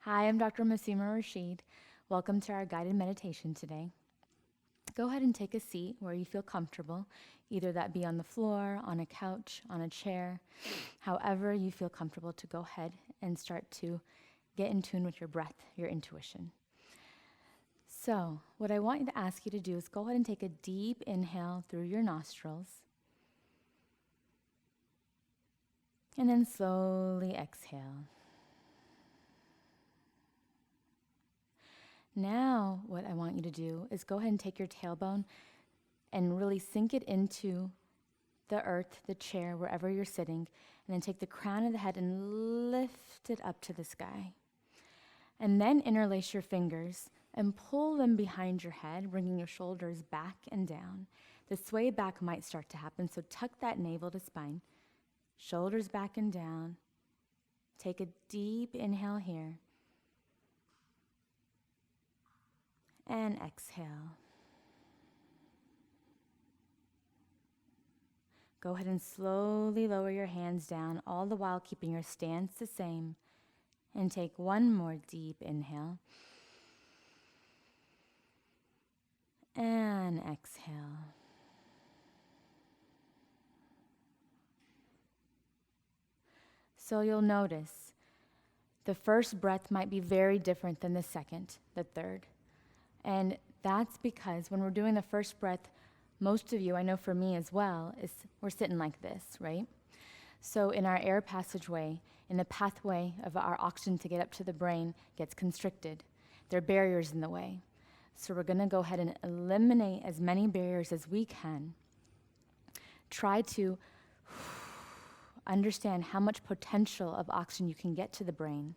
Hi, I'm Dr. Masuma Rasheed. Welcome to our guided meditation today. Go ahead and take a seat where you feel comfortable, either that be on the floor, on a couch, on a chair, however you feel comfortable to go ahead and start to get in tune with your breath, your intuition. So, what I want to ask you to do is go ahead and take a deep inhale through your nostrils, and then slowly exhale. Now, what I want you to do is go ahead and take your tailbone and really sink it into the earth, the chair, wherever you're sitting, and then take the crown of the head and lift it up to the sky. And then interlace your fingers and pull them behind your head, bringing your shoulders back and down. The sway back might start to happen, so tuck that navel to spine, shoulders back and down. Take a deep inhale here. And exhale. Go ahead and slowly lower your hands down, all the while keeping your stance the same. And take one more deep inhale. And exhale. So you'll notice the first breath might be very different than the second, the third. And that's because when we're doing the first breath, most of you, I know for me as well, is we're sitting like this, right? So in our air passageway, in the pathway of our oxygen to get up to the brain gets constricted. There are barriers in the way. So we're going to go ahead and eliminate as many barriers as we can. Try to understand how much potential of oxygen you can get to the brain.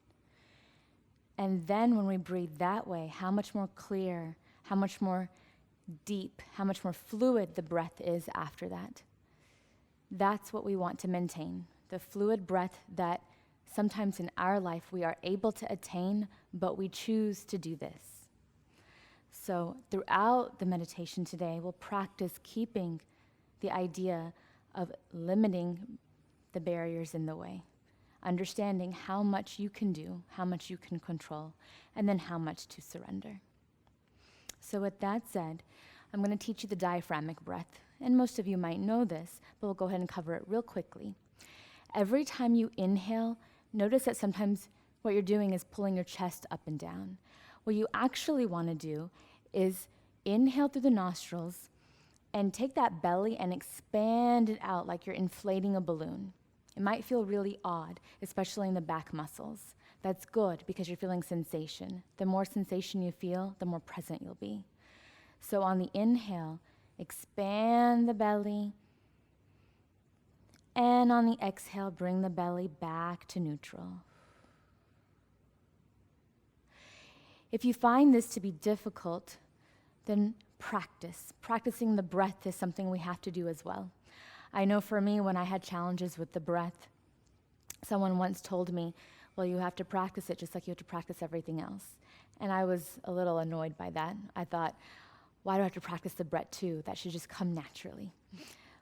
And then when we breathe that way, how much more clear, how much more deep, how much more fluid the breath is after that. That's what we want to maintain, the fluid breath that sometimes in our life we are able to attain, but we choose to do this. So throughout the meditation today, we'll practice keeping the idea of limiting the barriers in the way. Understanding how much you can do, how much you can control, and then how much to surrender. So with that said, I'm going to teach you the diaphragmic breath, and most of you might know this, but we'll go ahead and cover it real quickly. Every time you inhale, notice that sometimes what you're doing is pulling your chest up and down. What you actually want to do is inhale through the nostrils and take that belly and expand it out like you're inflating a balloon. It might feel really odd, especially in the back muscles. That's good because you're feeling sensation. The more sensation you feel, the more present you'll be. So on the inhale, expand the belly. And on the exhale, bring the belly back to neutral. If you find this to be difficult, then practice. Practicing the breath is something we have to do as well. I know for me, when I had challenges with the breath, someone once told me, well, you have to practice it just like you have to practice everything else. And I was a little annoyed by that. I thought, why do I have to practice the breath too? That should just come naturally.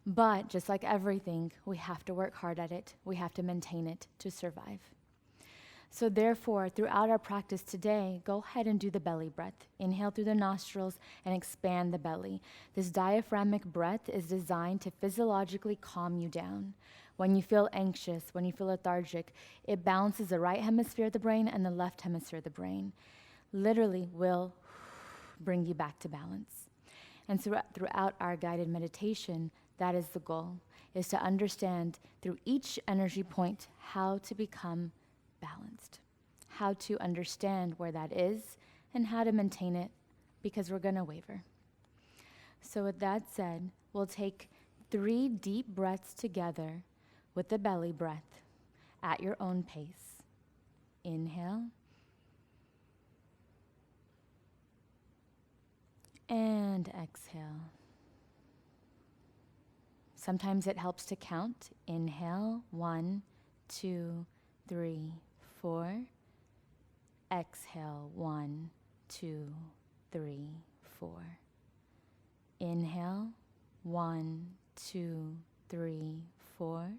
But just like everything, we have to work hard at it. We have to maintain it to survive. So therefore, throughout our practice today, go ahead and do the belly breath. Inhale through the nostrils and expand the belly. This diaphragmic breath is designed to physiologically calm you down. When you feel anxious, when you feel lethargic, it balances the right hemisphere of the brain and the left hemisphere of the brain. Literally will bring you back to balance. And throughout our guided meditation, that is the goal, is to understand through each energy point how to become balanced, how to understand where that is and how to maintain it, because we're going to waver. So with that said, we'll take 3 deep breaths together with the belly breath at your own pace. Inhale. And exhale. Sometimes it helps to count. Inhale, 1, 2, 3, 4. Exhale, 1, 2, 3, 4. Inhale, 1, 2, 3, 4.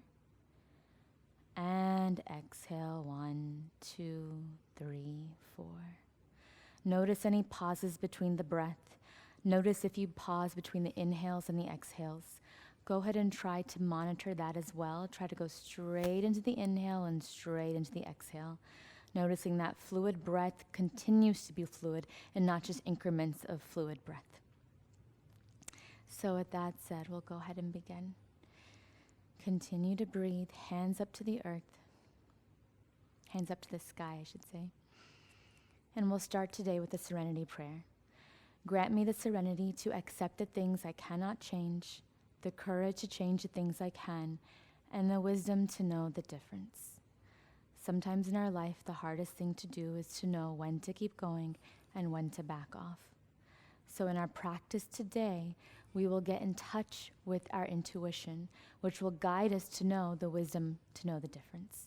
And exhale, 1, 2, 3, 4. Notice any pauses between the breath. Notice if you pause between the inhales and the exhales. Go ahead and try to monitor that as well. Try to go straight into the inhale and straight into the exhale. Noticing that fluid breath continues to be fluid and not just increments of fluid breath. So with that said, we'll go ahead and begin. Continue to breathe, hands up to the earth. Hands up to the sky, I should say. And we'll start today with a serenity prayer. Grant me the serenity to accept the things I cannot change, the courage to change the things I can, and the wisdom to know the difference. Sometimes in our life, the hardest thing to do is to know when to keep going and when to back off. So in our practice today, we will get in touch with our intuition, which will guide us to know the wisdom to know the difference.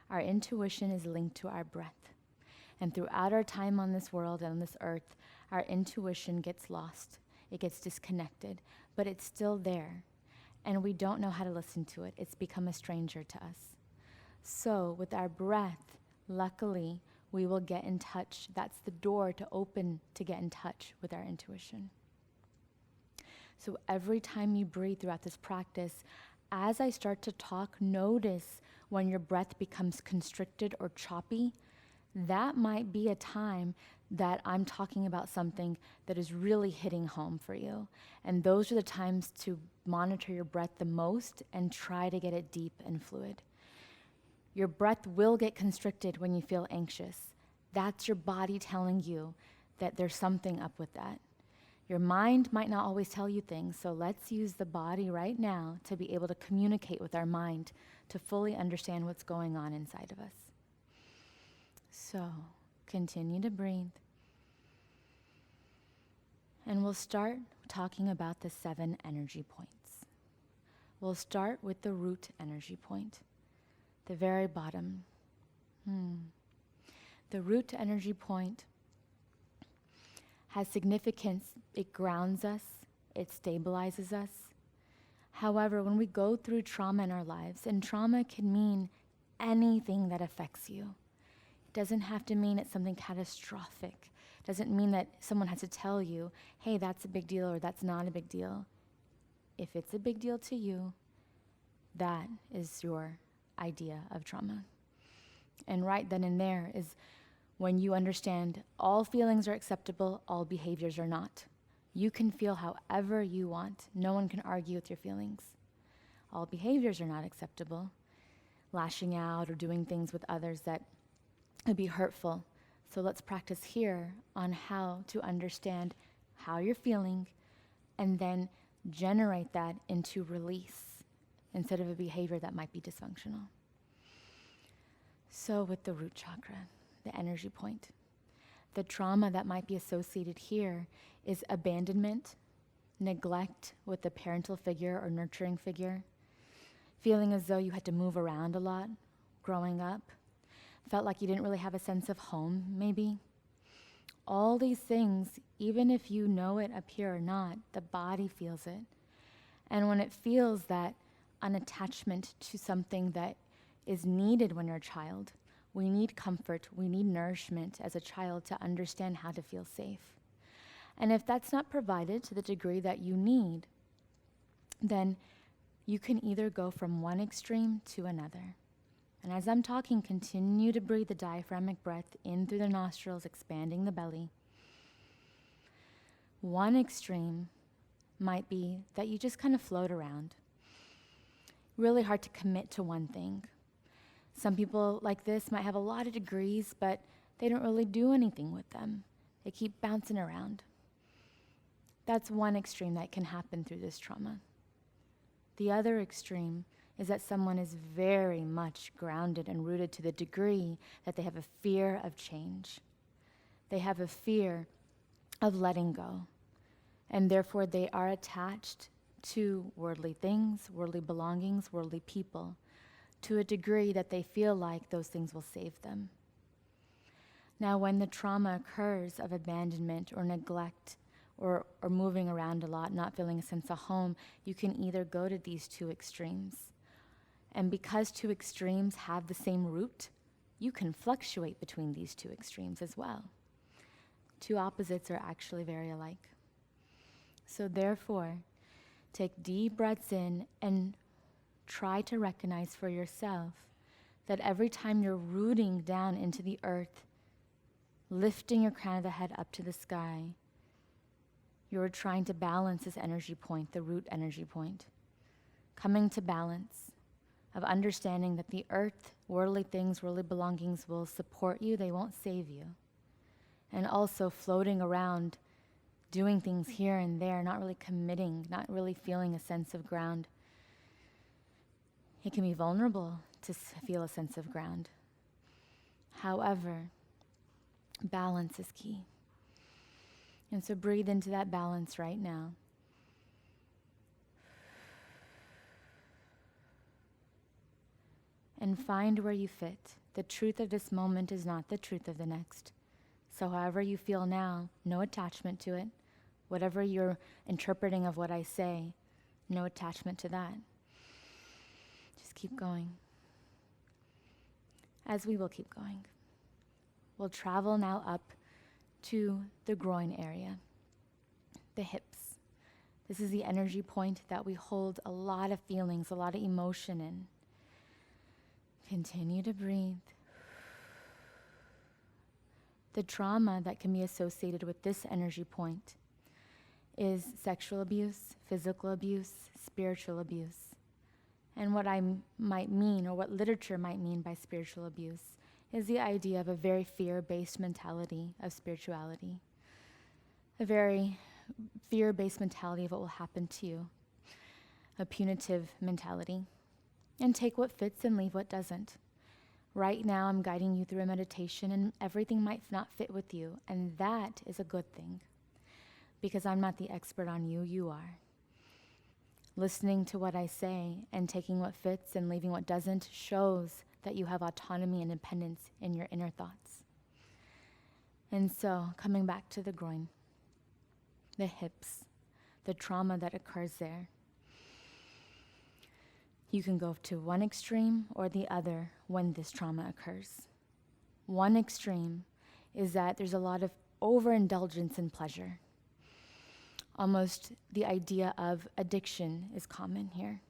Our intuition is linked to our breath. And throughout our time on this world and on this earth, our intuition gets lost. It gets disconnected, but it's still there. And we don't know how to listen to it. It's become a stranger to us. So with our breath, luckily, we will get in touch. That's the door to open to get in touch with our intuition. So every time you breathe throughout this practice, as I start to talk, notice when your breath becomes constricted or choppy. That might be a time that I'm talking about something that is really hitting home for you. And those are the times to monitor your breath the most and try to get it deep and fluid. Your breath will get constricted when you feel anxious. That's your body telling you that there's something up with that. Your mind might not always tell you things, so let's use the body right now to be able to communicate with our mind to fully understand what's going on inside of us. So, continue to breathe. And we'll start talking about the 7 energy points. We'll start with the root energy point, the very bottom. The root energy point has significance. It grounds us, it stabilizes us. However, when we go through trauma in our lives, and trauma can mean anything that affects you. It doesn't have to mean it's something catastrophic. It doesn't mean that someone has to tell you, hey, that's a big deal or that's not a big deal. If it's a big deal to you, that is your idea of trauma. And right then and there is when you understand all feelings are acceptable, all behaviors are not. You can feel however you want. No one can argue with your feelings. All behaviors are not acceptable. Lashing out or doing things with others that would be hurtful. So let's practice here on how to understand how you're feeling and then generate that into release instead of a behavior that might be dysfunctional. So with the root chakra, the energy point, the trauma that might be associated here is abandonment, neglect with a parental figure or nurturing figure, feeling as though you had to move around a lot growing up, felt like you didn't really have a sense of home, maybe. All these things, even if you know it up here or not, the body feels it. And when it feels that unattachment to something that is needed when you're a child, we need comfort, we need nourishment as a child to understand how to feel safe. And if that's not provided to the degree that you need, then you can either go from one extreme to another. And as I'm talking, continue to breathe the diaphragmatic breath in through the nostrils, expanding the belly. One extreme might be that you just kind of float around. Really hard to commit to one thing. Some people like this might have a lot of degrees, but they don't really do anything with them. They keep bouncing around. That's one extreme that can happen through this trauma. The other extreme is that someone is very much grounded and rooted to the degree that they have a fear of change. They have a fear of letting go, and therefore they are attached to worldly things, worldly belongings, worldly people, to a degree that they feel like those things will save them. Now, when the trauma occurs of abandonment or neglect or moving around a lot, not feeling a sense of home, you can either go to these two extremes. And because two extremes have the same root, you can fluctuate between these two extremes as well. Two opposites are actually very alike. So therefore, take deep breaths in and try to recognize for yourself that every time you're rooting down into the earth, lifting your crown of the head up to the sky, you're trying to balance this energy point, the root energy point. Coming to balance of understanding that the earth, worldly things, worldly belongings will support you, they won't save you. And also floating around, doing things here and there, not really committing, not really feeling a sense of ground. It can be vulnerable to feel a sense of ground. However, balance is key. And so breathe into that balance right now. And find where you fit. The truth of this moment is not the truth of the next. So however you feel now, no attachment to it. Whatever you're interpreting of what I say, no attachment to that. Just keep going. As we will keep going, we'll travel now up to the groin area, the hips. This is the energy point that we hold a lot of feelings, a lot of emotion in. Continue to breathe. The trauma that can be associated with this energy point is sexual abuse, physical abuse, spiritual abuse. And what I might mean, or what literature might mean by spiritual abuse, is the idea of a very fear-based mentality of spirituality. A very fear-based mentality of what will happen to you. A punitive mentality. And take what fits and leave what doesn't. Right now I'm guiding you through a meditation and everything might not fit with you, and that is a good thing. Because I'm not the expert on you, you are. Listening to what I say and taking what fits and leaving what doesn't shows that you have autonomy and independence in your inner thoughts. And so, coming back to the groin, the hips, the trauma that occurs there. You can go to one extreme or the other when this trauma occurs. One extreme is that there's a lot of overindulgence in pleasure. Almost the idea of addiction is common here.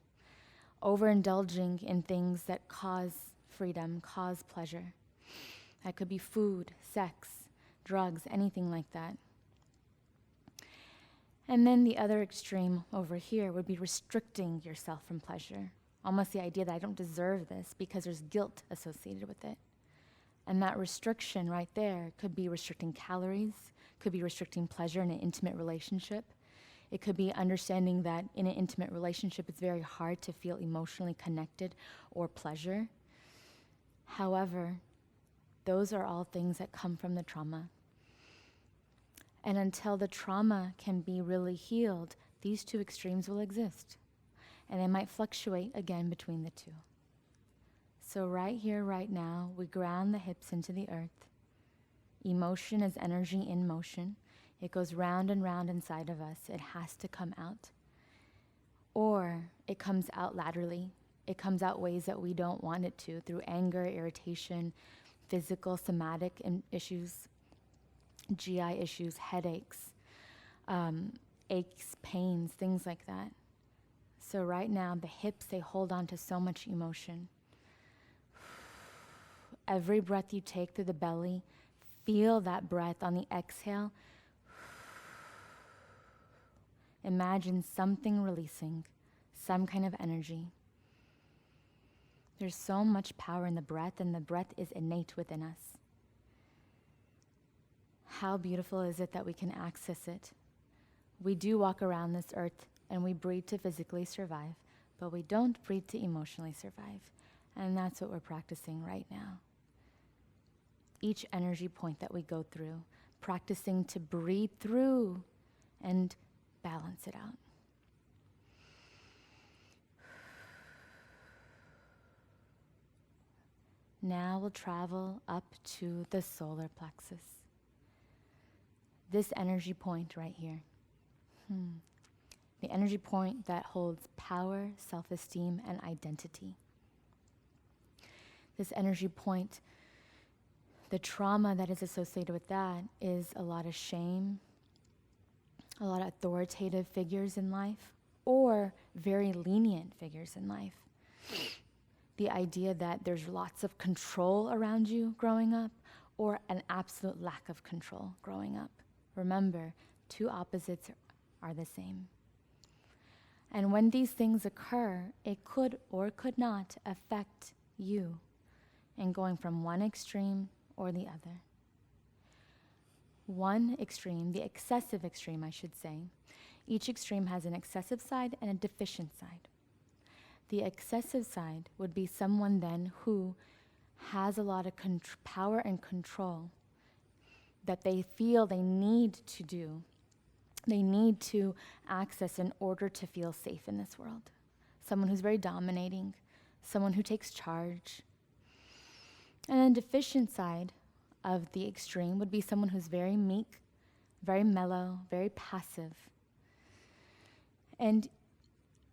Overindulging in things that cause freedom, cause pleasure. That could be food, sex, drugs, anything like that. And then the other extreme over here would be restricting yourself from pleasure. Almost the idea that I don't deserve this because there's guilt associated with it. And that restriction right there could be restricting calories, could be restricting pleasure in an intimate relationship. It could be understanding that in an intimate relationship, it's very hard to feel emotionally connected or pleasure. However, those are all things that come from the trauma. And until the trauma can be really healed, these two extremes will exist. And they might fluctuate again between the two. So right here, right now, we ground the hips into the earth. Emotion is energy in motion. It goes round and round inside of us. It has to come out. Or it comes out laterally. It comes out ways that we don't want it to, through anger, irritation, physical, somatic issues, GI issues, headaches, aches, pains, things like that. So right now, the hips, they hold on to so much emotion. Every breath you take through the belly, feel that breath on the exhale. Imagine something releasing, some kind of energy. There's so much power in the breath, and the breath is innate within us. How beautiful is it that we can access it? We do walk around this earth and we breathe to physically survive, but we don't breathe to emotionally survive. And that's what we're practicing right now. Each energy point that we go through, practicing to breathe through and balance it out. Now we'll travel up to the solar plexus. This energy point right here. The energy point that holds power, self-esteem, and identity. This energy point, the trauma that is associated with that is a lot of shame, a lot of authoritative figures in life, or very lenient figures in life. The idea that there's lots of control around you growing up, or an absolute lack of control growing up. Remember, two opposites are the same. And when these things occur, it could or could not affect you in going from one extreme or the other. One extreme, the excessive extreme, I should say, each extreme has an excessive side and a deficient side. The excessive side would be someone then who has a lot of power and control that they feel they need to do. They need to access in order to feel safe in this world. Someone who's very dominating, someone who takes charge. And then the deficient side of the extreme would be someone who's very meek, very mellow, very passive. And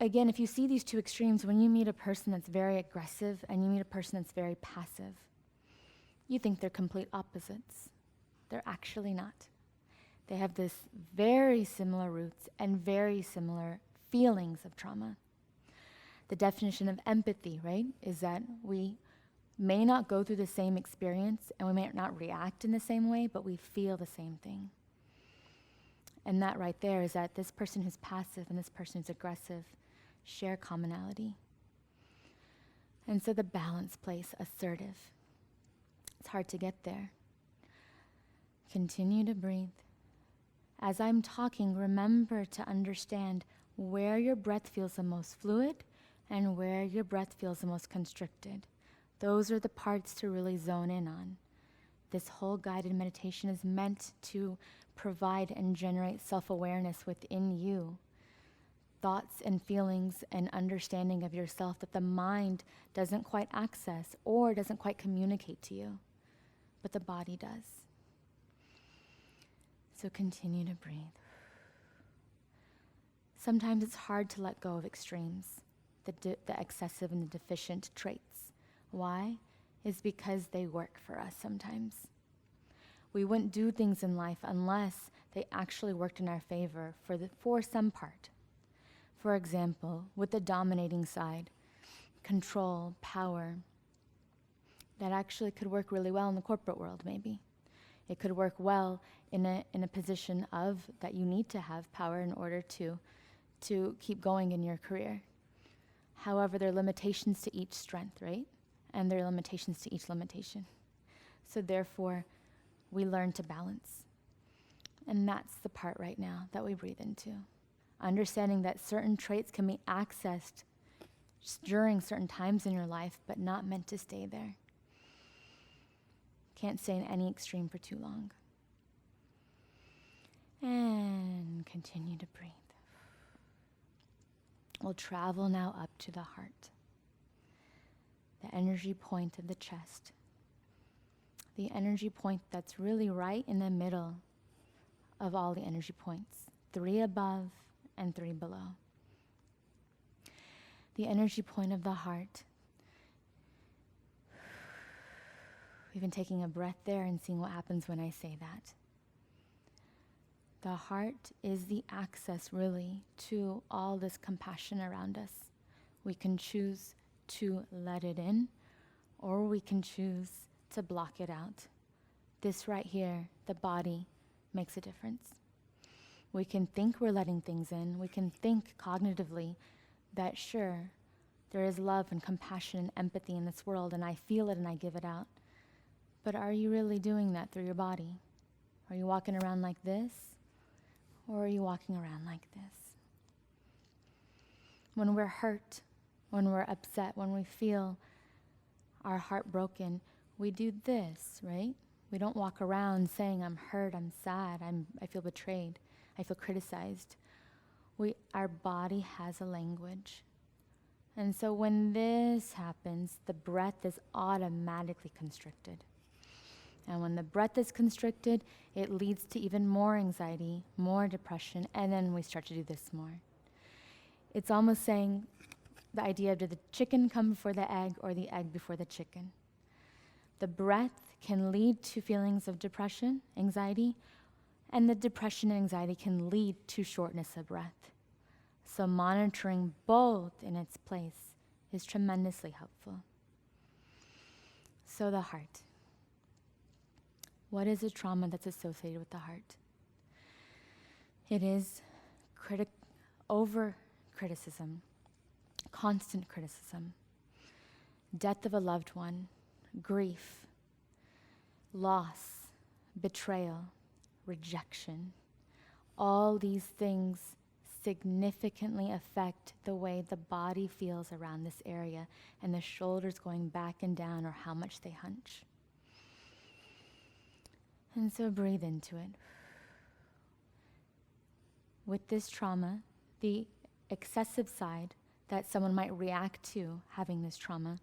again, if you see these two extremes, when you meet a person that's very aggressive and you meet a person that's very passive, you think they're complete opposites. They're actually not. They have this very similar roots and very similar feelings of trauma. The definition of empathy, right, is that we may not go through the same experience and we may not react in the same way, but we feel the same thing. And that right there is that this person who's passive and this person who's aggressive share commonality. And so the balance place, assertive. It's hard to get there. Continue to breathe. As I'm talking, remember to understand where your breath feels the most fluid and where your breath feels the most constricted. Those are the parts to really zone in on. This whole guided meditation is meant to provide and generate self-awareness within you. Thoughts and feelings and understanding of yourself that the mind doesn't quite access or doesn't quite communicate to you, but the body does. So continue to breathe. Sometimes it's hard to let go of extremes, the excessive and the deficient traits. Why? Is because they work for us sometimes. We wouldn't do things in life unless they actually worked in our favor for some part. For example, with the dominating side, control, power, that actually could work really well in the corporate world maybe. It could work well in a position of that you need to have power in order to keep going in your career. However, there are limitations to each strength, right? And there are limitations to each limitation. So therefore, we learn to balance. And that's the part right now that we breathe into. Understanding that certain traits can be accessed during certain times in your life, but not meant to stay there. Can't stay in any extreme for too long. And continue to breathe. We'll travel now up to the heart, the energy point of the chest, the energy point that's really right in the middle of all the energy points, 3 above and 3 below. The energy point of the heart. We've been taking a breath there and seeing what happens when I say that. The heart is the access really to all this compassion around us. We can choose to let it in, or we can choose to block it out. This right here, the body, makes a difference. We can think we're letting things in. We can think cognitively that sure, there is love and compassion and empathy in this world, and I feel it and I give it out. But are you really doing that through your body? Are you walking around like this? Or are you walking around like this? When we're hurt, when we're upset, when we feel our heart broken, we do this, right? We don't walk around saying, I'm hurt, I'm sad, I feel betrayed, I feel criticized. Our body has a language. And so when this happens, the breath is automatically constricted. And when the breath is constricted, it leads to even more anxiety, more depression, and then we start to do this more. It's almost saying the idea of did the chicken come before the egg or the egg before the chicken? The breath can lead to feelings of depression, anxiety, and the depression and anxiety can lead to shortness of breath. So monitoring both in its place is tremendously helpful. So the heart. What is a trauma that's associated with the heart? It is over-criticism, constant criticism, death of a loved one, grief, loss, betrayal, rejection. All these things significantly affect the way the body feels around this area and the shoulders going back and down or how much they hunch. And so breathe into it. With this trauma, the excessive side that someone might react to having this trauma,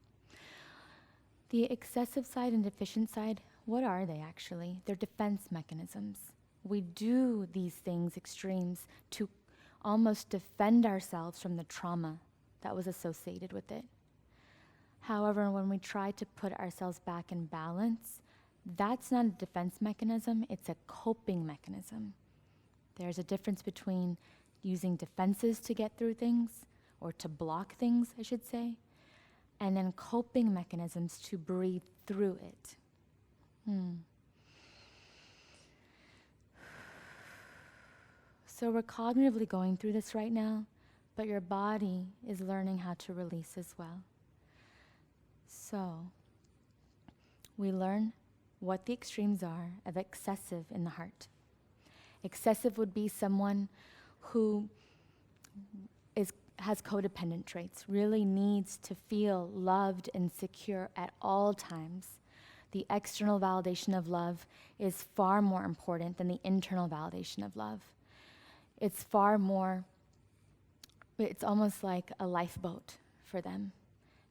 the excessive side and deficient side, what are they actually? They're defense mechanisms. We do these things, extremes, to almost defend ourselves from the trauma that was associated with it. However, when we try to put ourselves back in balance, that's not a defense mechanism, it's a coping mechanism. There's a difference between using defenses to get through things, or to block things, I should say, and then coping mechanisms to breathe through it. So we're cognitively going through this right now, but your body is learning how to release as well. So we learn what the extremes are of excessive in the heart. Excessive would be someone who has codependent traits, really needs to feel loved and secure at all times. The external validation of love is far more important than the internal validation of love. It's almost like a lifeboat for them,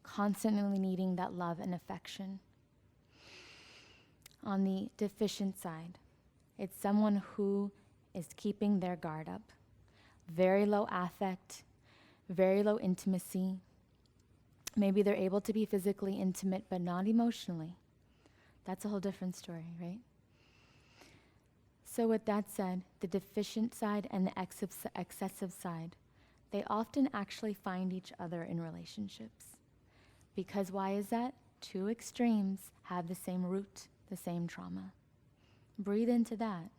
constantly needing that love and affection. On the deficient side, it's someone who is keeping their guard up. Very low affect, very low intimacy. Maybe they're able to be physically intimate, but not emotionally. That's a whole different story, right? So with that said, the deficient side and the excessive side, they often actually find each other in relationships. Because why is that? Two extremes have the same root, the same trauma. Breathe into that.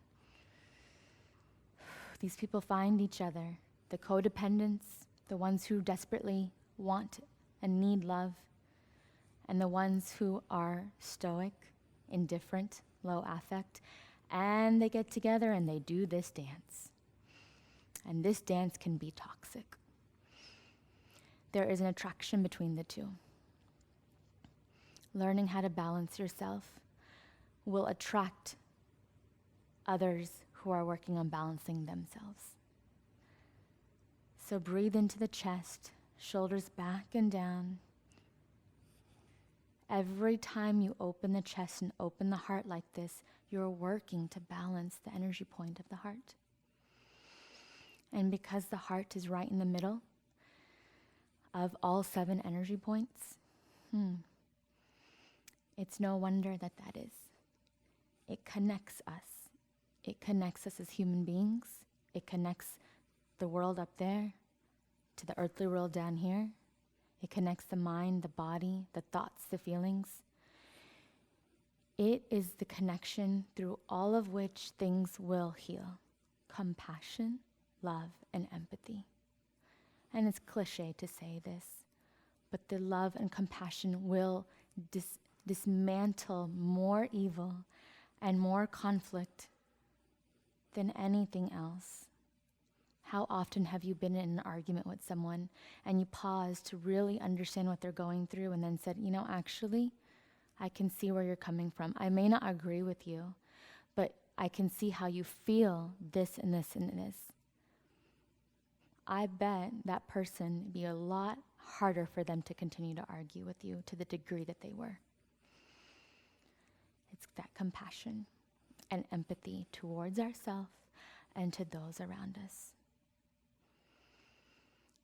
These people find each other, the codependents, the ones who desperately want and need love, and the ones who are stoic, indifferent, low affect, and they get together and they do this dance. And this dance can be toxic. There is an attraction between the two. Learning how to balance yourself will attract others who are working on balancing themselves. So breathe into the chest, shoulders back and down. Every time you open the chest and open the heart like this, you're working to balance the energy point of the heart. And because the heart is right in the middle of all 7 energy points, it's no wonder that is. It connects us. It connects us as human beings. It connects the world up there to the earthly world down here. It connects the mind, the body, the thoughts, the feelings. It is the connection through all of which things will heal. Compassion, love, and empathy. And it's cliche to say this, but the love and compassion will dismantle more evil and more conflict than anything else. How often have you been in an argument with someone and you paused to really understand what they're going through and then said, actually, I can see where you're coming from. I may not agree with you, but I can see how you feel this and this and this. I bet that person would be a lot harder for them to continue to argue with you to the degree that they were. It's that compassion and empathy towards ourselves and to those around us.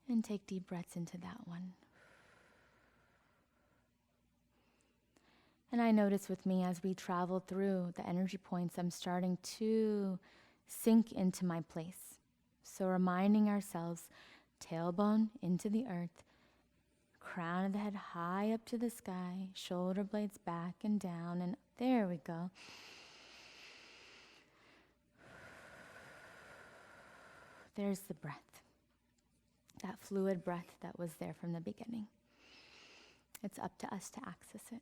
And take deep breaths into that one. And I notice with me as we travel through the energy points, I'm starting to sink into my place. So reminding ourselves, tailbone into the earth, crown of the head high up to the sky, shoulder blades back and down, and there we go. There's the breath, that fluid breath that was there from the beginning. It's up to us to access it.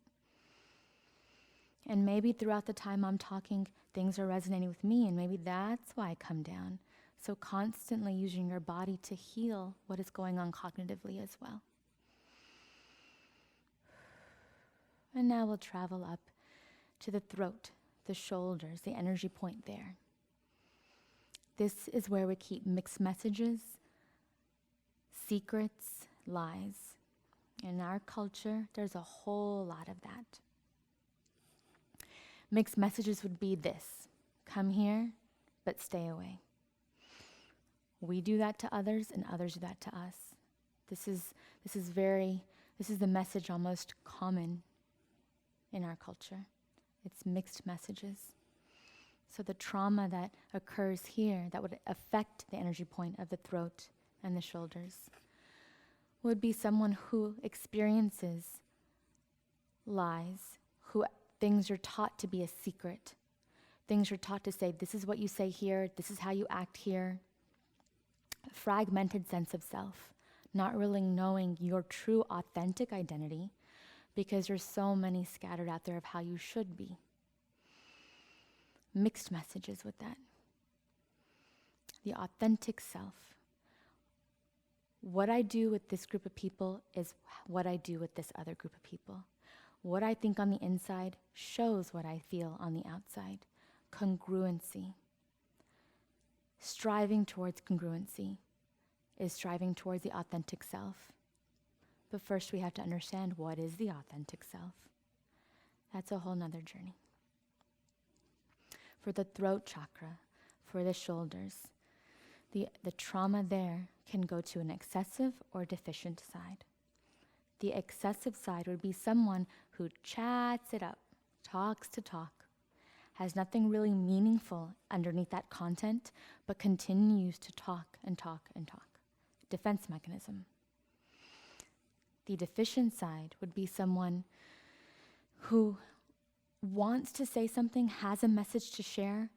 And maybe throughout the time I'm talking, things are resonating with me, and maybe that's why I come down. So constantly using your body to heal what is going on cognitively as well. And now we'll travel up to the throat, the shoulders, the energy point there. This is where we keep mixed messages, secrets, lies. In our culture, there's a whole lot of that. Mixed messages would be this: come here, but stay away. We do that to others, and others do that to us. This is the message almost common in our culture. It's mixed messages. So the trauma that occurs here that would affect the energy point of the throat and the shoulders would be someone who experiences lies, who things are taught to be a secret. Things are taught to say, this is what you say here, this is how you act here. Fragmented sense of self, not really knowing your true authentic identity because there's so many scattered out there of how you should be. Mixed messages with that. The authentic self. What I do with this group of people is what I do with this other group of people. What I think on the inside shows what I feel on the outside. Congruency. Striving towards congruency is striving towards the authentic self. But first we have to understand what is the authentic self. That's a whole nother journey. For the throat chakra, for the shoulders, the trauma there can go to an excessive or deficient side. The excessive side would be someone who chats it up, talks to talk, has nothing really meaningful underneath that content, but continues to talk and talk and talk. Defense mechanism. The deficient side would be someone who wants to say something, has a message to share,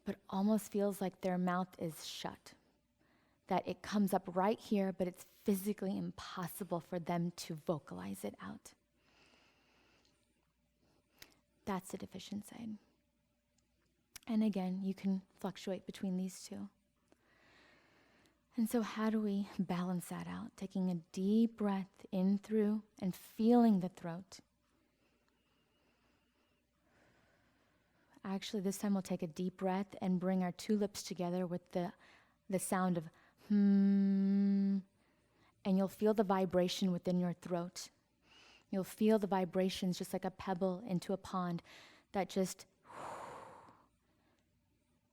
but almost feels like their mouth is shut. That it comes up right here, but it's physically impossible for them to vocalize it out. That's the deficient side. And again, you can fluctuate between these two. And so how do we balance that out? Taking a deep breath in through and feeling the throat. Actually, this time we'll take a deep breath and bring our two lips together with the sound of hmm. And you'll feel the vibration within your throat. You'll feel the vibrations just like a pebble into a pond that just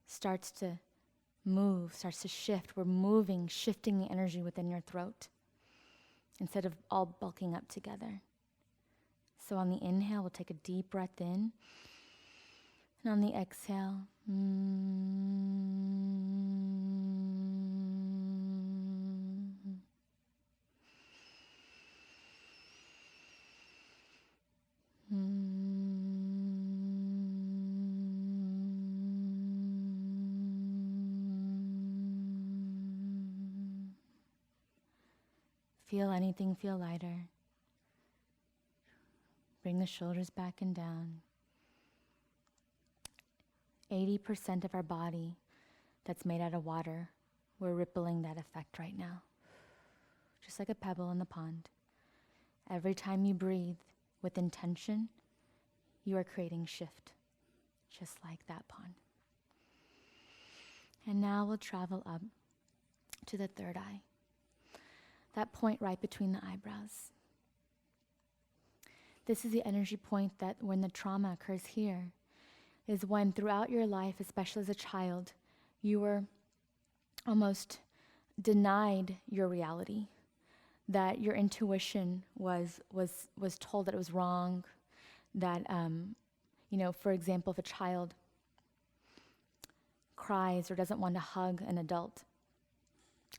starts to move, starts to shift. We're moving, shifting the energy within your throat instead of all bulking up together. So on the inhale, we'll take a deep breath in. And on the exhale, Feel anything feel lighter. Bring the shoulders back and down. 80% of our body that's made out of water, we're rippling that effect right now. Just like a pebble in the pond. Every time you breathe with intention, you are creating shift, just like that pond. And now we'll travel up to the third eye. That point right between the eyebrows. This is the energy point that when the trauma occurs here, is when throughout your life, especially as a child, you were almost denied your reality, that your intuition was told that it was wrong, that, for example, if a child cries or doesn't want to hug an adult,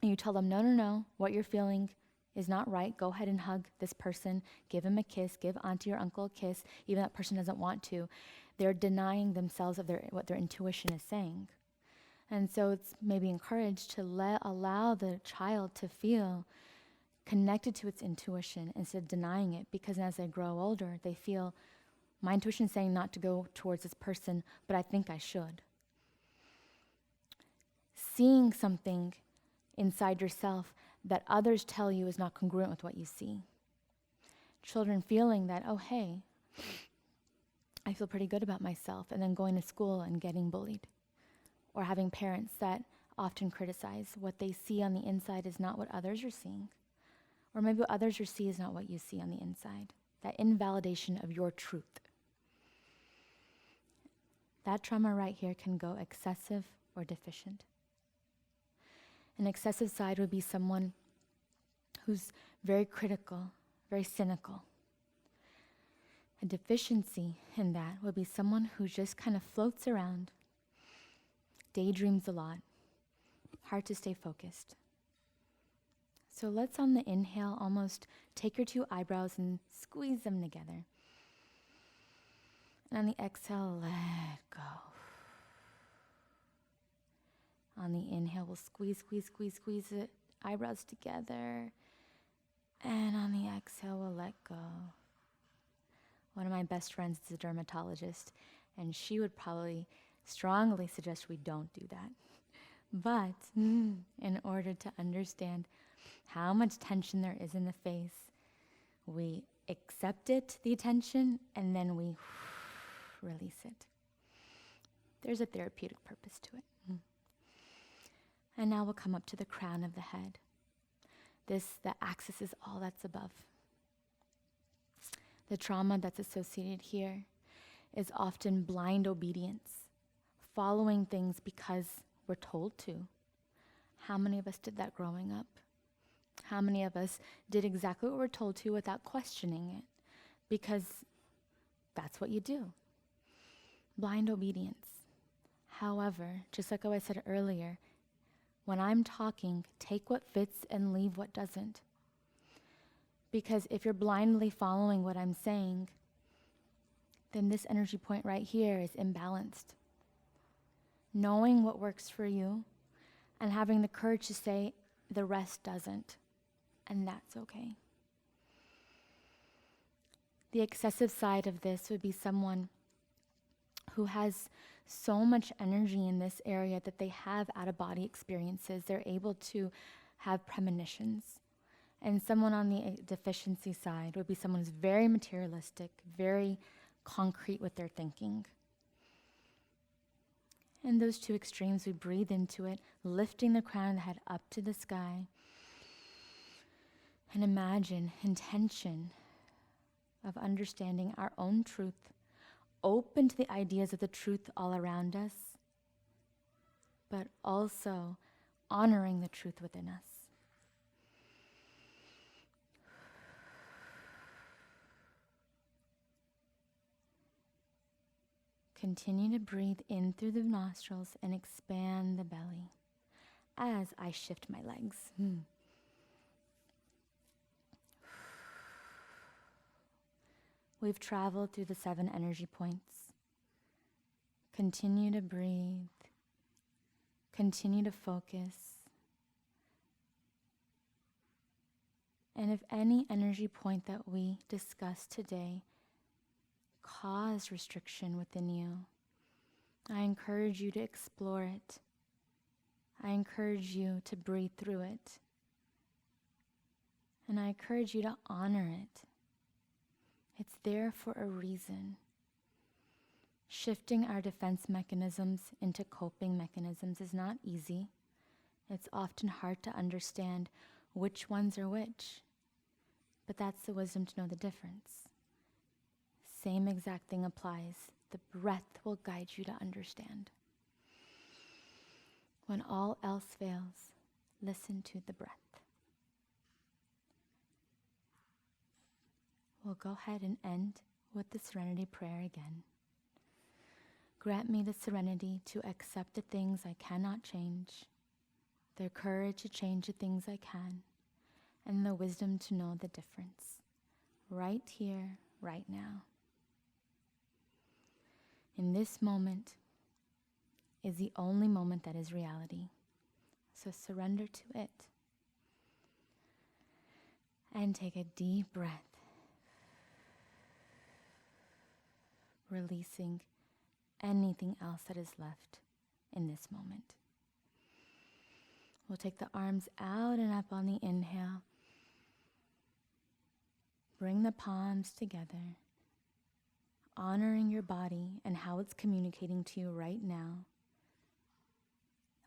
and you tell them, no, no, no, what you're feeling is not right. Go ahead and hug this person. Give him a kiss. Give auntie or uncle a kiss. Even that person doesn't want to. They're denying themselves of what their intuition is saying. And so it's maybe encouraged to allow the child to feel connected to its intuition instead of denying it, because as they grow older, they feel, my intuition is saying not to go towards this person, but I think I should. Seeing something inside yourself that others tell you is not congruent with what you see. Children feeling that, oh, hey, I feel pretty good about myself, and then going to school and getting bullied. Or having parents that often criticize what they see on the inside is not what others are seeing. Or maybe what others see is not what you see on the inside. That invalidation of your truth. That trauma right here can go excessive or deficient. An excessive side would be someone who's very critical, very cynical. A deficiency in that would be someone who just kind of floats around, daydreams a lot, hard to stay focused. So let's, on the inhale, almost take your two eyebrows and squeeze them together. And on the exhale, let go. On the inhale, we'll squeeze the eyebrows together. And on the exhale, we'll let go. One of my best friends is a dermatologist, and she would probably strongly suggest we don't do that. But in order to understand how much tension there is in the face, we accept it, the tension, and then we release it. There's a therapeutic purpose to it. And now we'll come up to the crown of the head. The axis is all that's above. The trauma that's associated here is often blind obedience, following things because we're told to. How many of us did that growing up? How many of us did exactly what we're told to without questioning it? Because that's what you do. Blind obedience. However, just like I said earlier, when I'm talking, take what fits and leave what doesn't. Because if you're blindly following what I'm saying, then this energy point right here is imbalanced. Knowing what works for you and having the courage to say the rest doesn't, and that's okay. The excessive side of this would be someone who has so much energy in this area that they have out-of-body experiences. They're able to have premonitions. And someone on the deficiency side would be someone who's very materialistic, very concrete with their thinking. And those two extremes, we breathe into it, lifting the crown of the head up to the sky. And imagine intention of understanding our own truth, open to the ideas of the truth all around us, but also honoring the truth within us. Continue to breathe in through the nostrils and expand the belly as I shift my legs. We've traveled through the 7 energy points. Continue to breathe. Continue to focus. And if any energy point that we discussed today cause restriction within you, I encourage you to explore it. I encourage you to breathe through it. And I encourage you to honor it. It's there for a reason. Shifting our defense mechanisms into coping mechanisms is not easy. It's often hard to understand which ones are which. But that's the wisdom to know the difference. Same exact thing applies. The breath will guide you to understand. When all else fails, listen to the breath. We'll go ahead and end with the serenity prayer again. Grant me the serenity to accept the things I cannot change, the courage to change the things I can, and the wisdom to know the difference, right here, right now. In this moment is the only moment that is reality, so surrender to it. And take a deep breath, releasing anything else that is left in this moment. We'll take the arms out and up on the inhale. Bring the palms together, honoring your body and how it's communicating to you right now.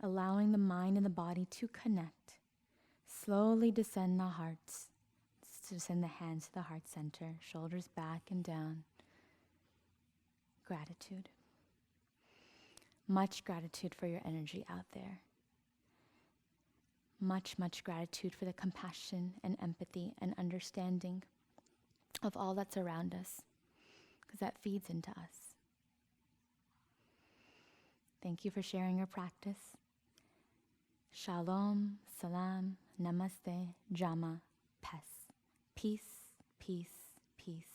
Allowing the mind and the body to connect. Slowly descend the hearts. Descend the hands to the heart center, shoulders back and down. Gratitude. Much gratitude for your energy out there. Much, much gratitude for the compassion and empathy and understanding of all that's around us, because that feeds into us. Thank you for sharing your practice. Shalom, salam, namaste, jama, pes. Peace, peace, peace.